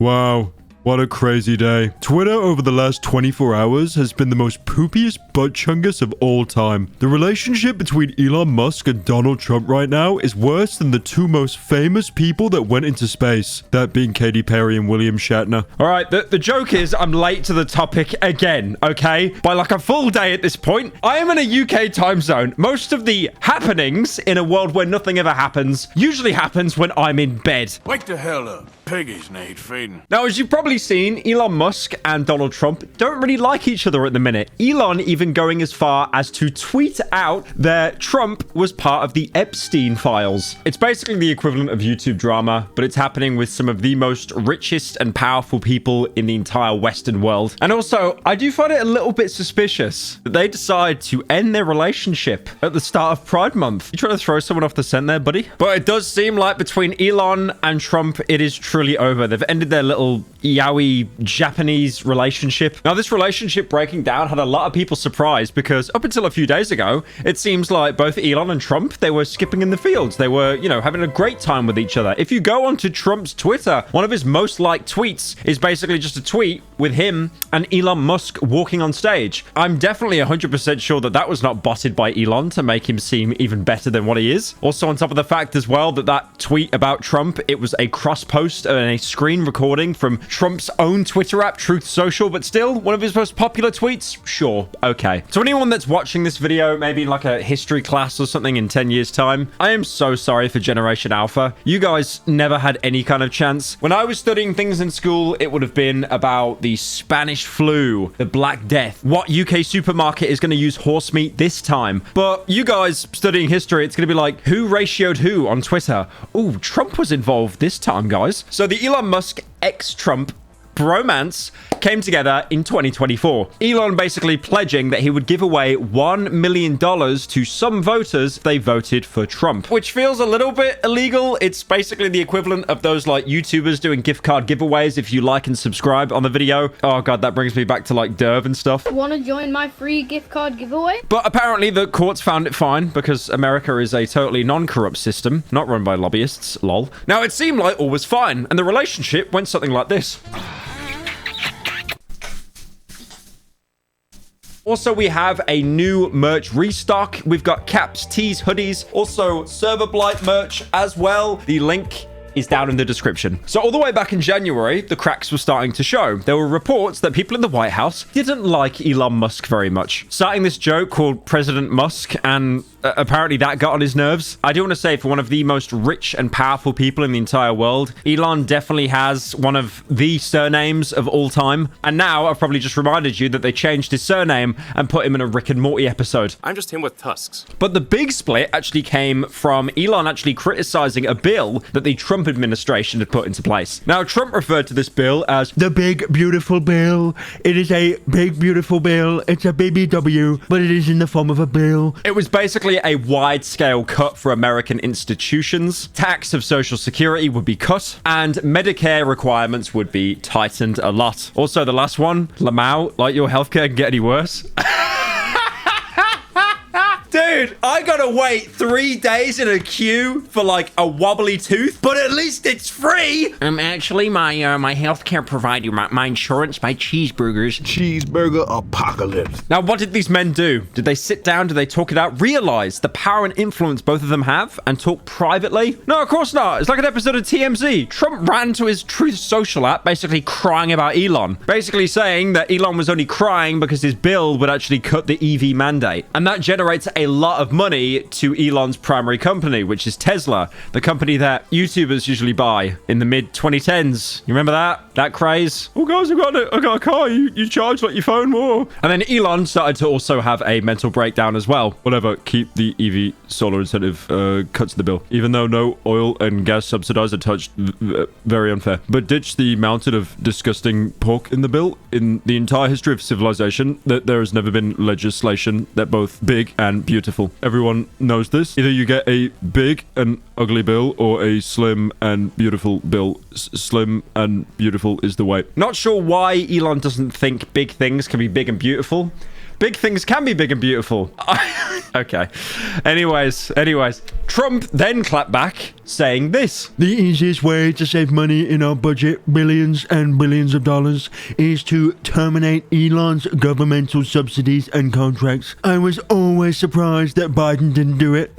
Wow. What a crazy day. Twitter over the last 24 hours has been the most poopiest butt-chungus of all time. The relationship between Elon Musk and Donald Trump right now is worse than the two most famous people that went into space. That being Katy Perry and William Shatner. Alright, the joke is I'm late to the topic again, okay? By like a full day at this point. I am in a UK time zone. Most of the happenings in a world where nothing ever happens usually happens when I'm in bed. Wake the hell up. Piggies need feeding. Now, as you've probably seen, Elon Musk and Donald Trump don't really like each other at the minute. Elon even going as far as to tweet out that Trump was part of the Epstein files. It's basically the equivalent of YouTube drama, but it's happening with some of the most richest and powerful people in the entire Western world. And also, I do find it a little bit suspicious that they decide to end their relationship at the start of Pride Month. You trying to throw someone off the scent there, buddy? But it does seem like between Elon and Trump, it is truly over. They've ended their little yaoi Japanese relationship. Now, this relationship breaking down had a lot of people surprised because up until a few days ago, it seems like both Elon and Trump, they were skipping in the fields. They were, you know, having a great time with each other. If you go onto Trump's Twitter, one of his most liked tweets is basically just a tweet with him and Elon Musk walking on stage. I'm definitely 100% sure that that was not botted by Elon to make him seem even better than what he is. Also, on top of the fact as well that that tweet about Trump, it was a cross post and a screen recording from Trump's own Twitter app, Truth Social, but still one of his most popular tweets. Sure, okay. So anyone that's watching this video, maybe in like a history class or something in 10 years time, I am so sorry for Generation Alpha. You guys never had any kind of chance. When I was studying things in school, it would have been about the Spanish flu, the Black Death, what UK supermarket is going to use horse meat this time. But you guys studying history, it's going to be like, who ratioed who on Twitter? Oh, Trump was involved this time, guys. So the Elon Musk ex-Trump bromance came together in 2024. Elon basically pledging that he would give away $1 million to some voters if they voted for Trump, which feels a little bit illegal. It's basically the equivalent of those like YouTubers doing gift card giveaways if you like and subscribe on the video. Oh god, that brings me back to like Derv and stuff. Want to join my free gift card giveaway? But apparently the courts found it fine because America is a totally non-corrupt system, not run by lobbyists, lol. Now, it seemed like all was fine, and the relationship went something like this. Also, we have a new merch restock. We've got caps, tees, hoodies, also Server Blight merch as well. The link is down in the description. So all the way back in January, the cracks were starting to show. There were reports that people in the White House didn't like Elon Musk very much, starting this joke called President Musk, and apparently that got on his nerves. I do want to say, for one of the most rich and powerful people in the entire world, Elon definitely has one of the surnames of all time. And now I've probably just reminded you that they changed his surname and put him in a Rick and Morty episode. I'm just him with tusks. But the big split actually came from Elon actually criticizing a bill that the Trump administration had put into place. Now, Trump referred to this bill as the big, beautiful bill. It is a big, beautiful bill. It's a BBW, but it is in the form of a bill. It was basically a wide-scale cut for American institutions. Tax of Social Security would be cut, and Medicare requirements would be tightened a lot. Also, the last one, Lamau, like your healthcare can get any worse. Dude, I gotta wait 3 days in a queue for like a wobbly tooth, but at least it's free. Actually, my healthcare provider, my insurance, my cheeseburgers. Cheeseburger apocalypse. Now, what did these men do? Did they sit down? Did they talk it out? Realize the power and influence both of them have and talk privately? No, of course not. It's like an episode of TMZ. Trump ran to his Truth Social app, basically crying about Elon. Basically saying that Elon was only crying because his bill would actually cut the EV mandate. And that generates a lot of money to Elon's primary company, which is Tesla, the company that YouTubers usually buy in the mid-2010s. You remember that? That craze? Oh, guys, I got a car. You charge like your phone more. And then Elon started to also have a mental breakdown as well. Whatever, keep the EV solar incentive cuts the bill. Even though no oil and gas subsidies are touched, very unfair. But ditch the mountain of disgusting pork in the bill. In the entire history of civilization, that there has never been legislation that both big and beautiful. Everyone knows this. Either you get a big and ugly bill or a slim and beautiful bill. Slim and beautiful is the way. Not sure why Elon doesn't think big things can be big and beautiful, Big things can be big and beautiful. Okay. Anyways, Trump then clapped back saying this. The easiest way to save money in our budget, billions and billions of dollars, is to terminate Elon's governmental subsidies and contracts. I was always surprised that Biden didn't do it.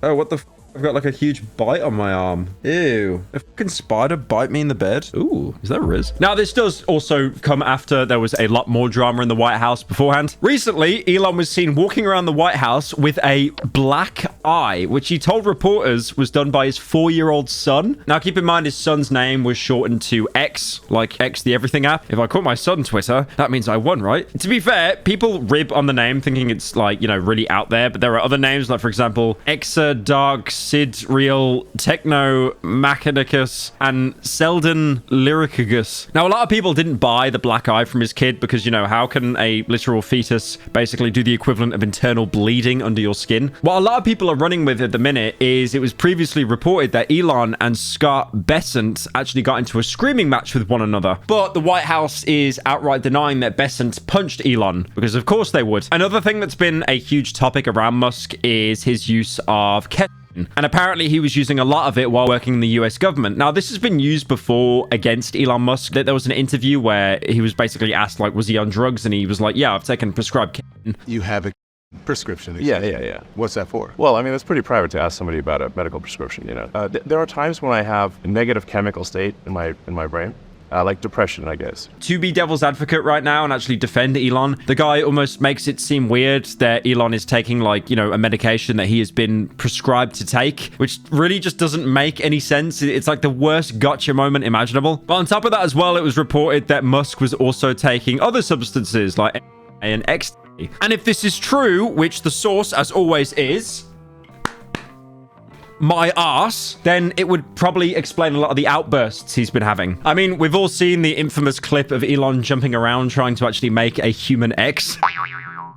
Oh, what the f? I've got like a huge bite on my arm. Ew. A fucking spider bite me in the bed. Ooh, is that Riz? Now, this does also come after there was a lot more drama in the White House beforehand. Recently, Elon was seen walking around the White House with a black eye, which he told reporters was done by his 4-year-old son. Now, keep in mind, his son's name was shortened to X, like X the Everything app. If I call my son Twitter, that means I won, right? To be fair, people rib on the name thinking it's like, you know, really out there, but there are other names, like, for example, Exa Dark Sid Real Techno Machinicus and Selden Lyricagus. Now, a lot of people didn't buy the black eye from his kid because, you know, how can a literal fetus basically do the equivalent of internal bleeding under your skin? What a lot of people are running with at the minute is it was previously reported that Elon and Scott Bessent actually got into a screaming match with one another. But the White House is outright denying that Bessent punched Elon, because of course they would. Another thing that's been a huge topic around Musk is his use of ketamine. And apparently he was using a lot of it while working in the US government. Now, this has been used before against Elon Musk. There was an interview where he was basically asked, like, was he on drugs? And he was like, yeah, I've taken prescribed ketamine. You have a prescription. Yeah. What's that for? Well, I mean, it's pretty private to ask somebody about a medical prescription, you know. There are times when I have a negative chemical state in my brain. Like depression, I guess. To be devil's advocate right now and actually defend Elon, the guy almost makes it seem weird that Elon is taking, like, you know, a medication that he has been prescribed to take, which really just doesn't make any sense. It's like the worst gotcha moment imaginable. But on top of that as well, it was reported that Musk was also taking other substances like and ecstasy. And if this is true, which the source, as always, is my ass, then it would probably explain a lot of the outbursts he's been having. I mean, we've all seen the infamous clip of Elon jumping around trying to actually make a human X.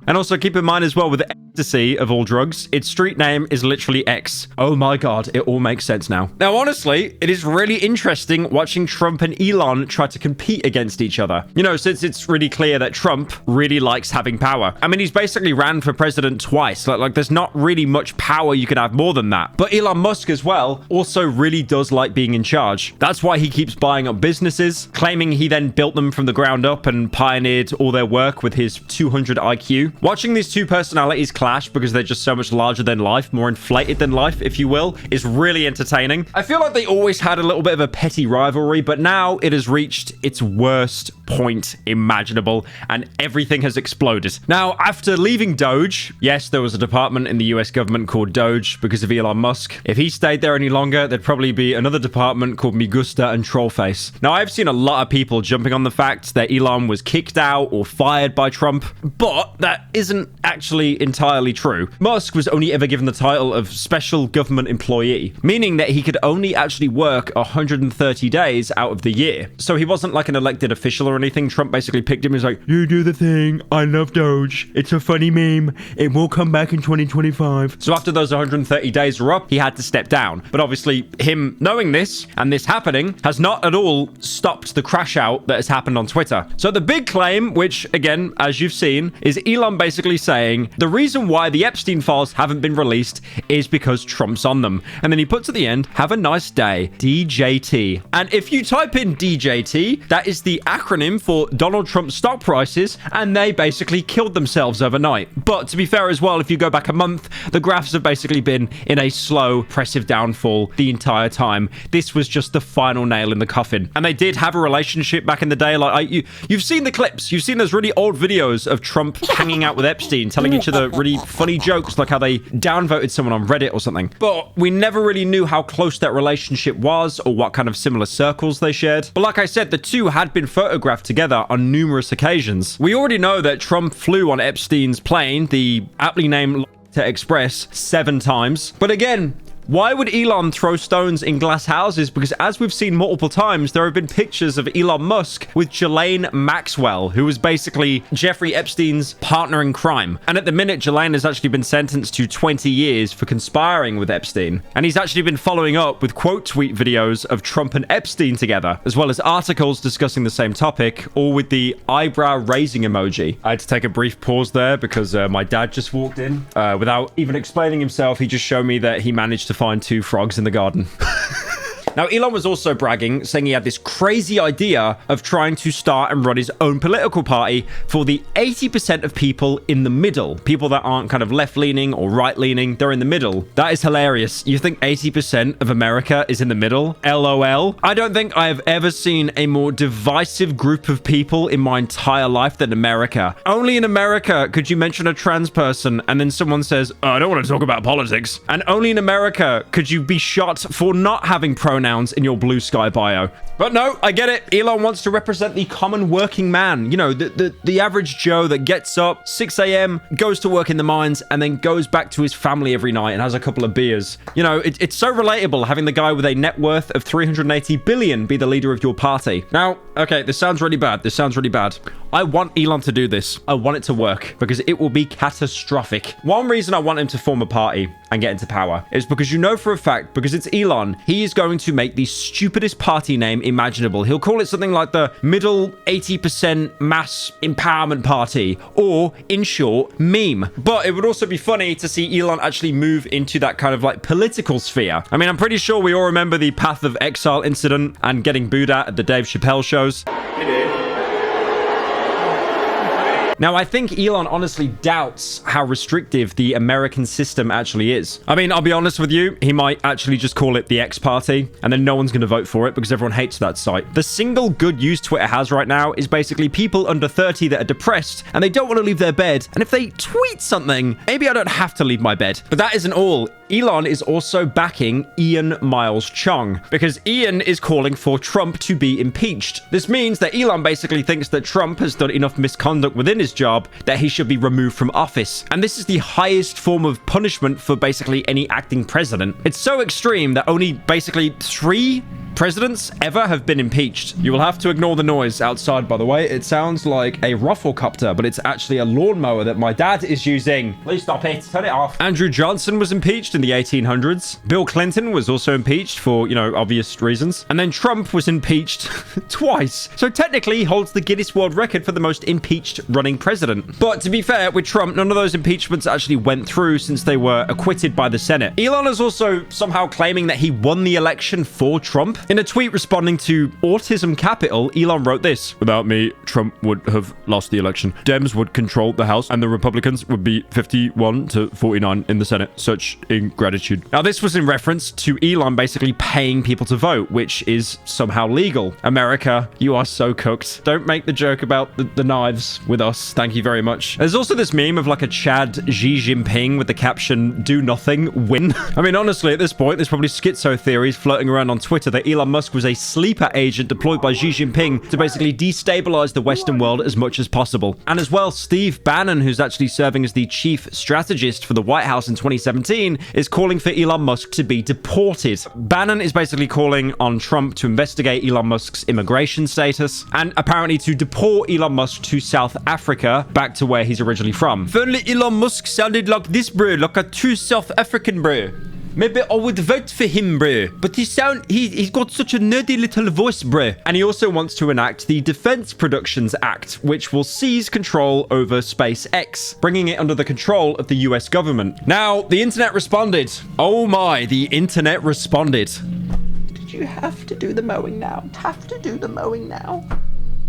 And also keep in mind as well, with ecstasy of all drugs, its street name is literally X. Oh my god, it all makes sense now. Now, honestly, it is really interesting watching Trump and Elon try to compete against each other. You know, since it's really clear that Trump really likes having power. I mean, he's basically ran for president twice. Like there's not really much power you can have more than that. But Elon Musk as well also really does like being in charge. That's why he keeps buying up businesses, claiming he then built them from the ground up and pioneered all their work with his 200 IQ. Watching these two personalities clash because they're just so much larger than life, more inflated than life, if you will, is really entertaining. I feel like they always had a little bit of a petty rivalry, but now it has reached its worst point imaginable and everything has exploded. Now, after leaving Doge, yes, there was a department in the US government called Doge because of Elon Musk. If he stayed there any longer, there'd probably be another department called Migusta and Trollface. Now, I've seen a lot of people jumping on the fact that Elon was kicked out or fired by Trump, but that isn't actually entirely true. Musk was only ever given the title of special government employee, meaning that he could only actually work 130 days out of the year. So he wasn't like an elected official or anything. Trump basically picked him and was like, you do the thing. I love Doge. It's a funny meme. It will come back in 2025. So after those 130 days were up, he had to step down. But obviously him knowing this and this happening has not at all stopped the crash out that has happened on Twitter. So the big claim, which again, as you've seen, is Elon basically saying the reason why the Epstein files haven't been released is because Trump's on them. And then he puts at the end, have a nice day, DJT. And if you type in DJT, that is the acronym for Donald Trump stock prices, and they basically killed themselves overnight. But to be fair as well, if you go back a month, the graphs have basically been in a slow, oppressive downfall the entire time. This was just the final nail in the coffin. And they did have a relationship back in the day. Like you've seen the clips. You've seen those really old videos of Trump hanging out with Epstein, telling each other really funny jokes, like how they downvoted someone on Reddit or something. But we never really knew how close that relationship was or what kind of similar circles they shared. But like I said, the two had been photographed together on numerous occasions. We already know that Trump flew on Epstein's plane, the aptly named Express, 7 times. But again, Why would Elon throw stones in glass houses? Because as we've seen multiple times, there have been pictures of Elon Musk with Ghislaine Maxwell, who was basically Jeffrey Epstein's partner in crime. And at the minute, Ghislaine has actually been sentenced to 20 years for conspiring with Epstein. And he's actually been following up with quote tweet videos of Trump and Epstein together, as well as articles discussing the same topic, all with the eyebrow raising emoji. I had to take a brief pause there because my dad just walked in. Without even explaining himself, he just showed me that he managed to find 2 frogs in the garden. Now, Elon was also bragging, saying he had this crazy idea of trying to start and run his own political party for the 80% of people in the middle. People that aren't kind of left-leaning or right-leaning, they're in the middle. That is hilarious. You think 80% of America is in the middle? LOL. I don't think I have ever seen a more divisive group of people in my entire life than America. Only in America could you mention a trans person and then someone says, oh, I don't want to talk about politics. And only in America could you be shot for not having pronouns in your blue sky bio. But no, I get it. Elon wants to represent the common working man. You know, the average Joe that gets up 6 a.m., goes to work in the mines, and then goes back to his family every night and has a couple of beers. You know, it's so relatable having the guy with a net worth of 380 billion be the leader of your party. Now, okay, this sounds really bad. This sounds really bad. I want Elon to do this. I want it to work because it will be catastrophic. One reason I want him to form a party and get into power is because you know for a fact, because it's Elon, he is going to make the stupidest party name imaginable. He'll call it something like the middle 80% mass empowerment party, or in short, meme. But it would also be funny to see Elon actually move into that kind of like political sphere. I mean, I'm pretty sure we all remember the Path of Exile incident and getting booed at the Dave Chappelle shows. Now, I think Elon honestly doubts how restrictive the American system actually is. I mean, I'll be honest with you, he might actually just call it the X Party, and then no one's going to vote for it because everyone hates that site. The single good use Twitter has right now is basically people under 30 that are depressed, and they don't want to leave their bed. And if they tweet something, maybe I don't have to leave my bed. But that isn't all. Elon is also backing Ian Miles Chong, because Ian is calling for Trump to be impeached. This means that Elon basically thinks that Trump has done enough misconduct within his job that he should be removed from office. And this is the highest form of punishment for basically any acting president. It's so extreme that only basically 3 presidents ever have been impeached. You will have to ignore the noise outside, by the way. It sounds like a rufflecopter, but it's actually a lawnmower that my dad is using. Please stop it. Turn it off. Andrew Johnson was impeached in the 1800s. Bill Clinton was also impeached for, you know, obvious reasons. And then Trump was impeached twice. So technically he holds the Guinness World Record for the most impeached running president. But to be fair, with Trump, none of those impeachments actually went through since they were acquitted by the Senate. Elon is also somehow claiming that he won the election for Trump. In a tweet responding to Autism Capital, Elon wrote this: "Without me, Trump would have lost the election. Dems would control the House and the Republicans would be 51 to 49 in the Senate. Such ingratitude." Now, this was in reference to Elon basically paying people to vote, which is somehow legal. America, you are so cooked. Don't make the joke about the knives with us. Thank you very much. There's also this meme of like a Chad Xi Jinping with the caption, "Do nothing, win." I mean, honestly, at this point, there's probably schizo theories floating around on Twitter that Elon Musk was a sleeper agent deployed by Xi Jinping to basically destabilize the Western world as much as possible. And as well, Steve Bannon, who's actually serving as the chief strategist for the White House in 2017, is calling for Elon Musk to be deported. Bannon is basically calling on Trump to investigate Elon Musk's immigration status and apparently to deport Elon Musk to South Africa, back to where he's originally from. If only Elon Musk sounded like this, bro, like a true South African, bro. Maybe I would vote for him, bro. But he's got such a nerdy little voice, bro. And he also wants to enact the Defense Productions Act, which will seize control over SpaceX, bringing it under the control of the US government. Now, the internet responded. Oh my, the internet responded. Did you have to do the mowing now? Have to do the mowing now?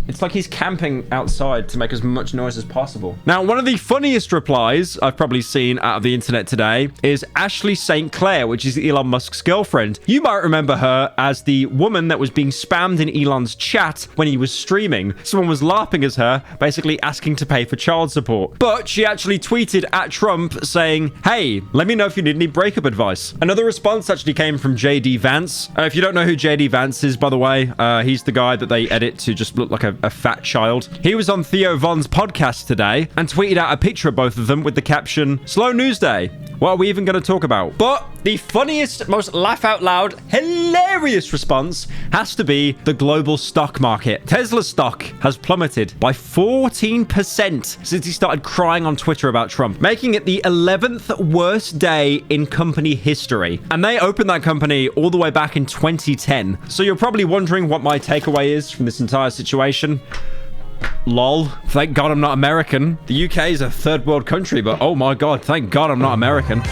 It's like he's camping outside to make as much noise as possible. Now, one of the funniest replies I've probably seen out of the internet today is Ashley St. Clair, which is Elon Musk's girlfriend. You might remember her as the woman that was being spammed in Elon's chat when he was streaming. Someone was laughing at her, basically asking to pay for child support. But she actually tweeted at Trump saying, "Hey, let me know if you need any breakup advice." Another response actually came from JD Vance. If you don't know who JD Vance is, by the way, he's the guy that they edit to just look like a fat child. He was on Theo Von's podcast today and tweeted out a picture of both of them with the caption, "Slow news day. What are we even going to talk about? But the funniest, most laugh out loud, hilarious response has to be the global stock market. Tesla stock has plummeted by 14% since he started crying on Twitter about Trump, making it the 11th worst day in company history. And they opened that company all the way back in 2010. So you're probably wondering what my takeaway is from this entire situation. Lol. Thank God I'm not American. The UK is a third world country, but oh my God, thank God I'm not American.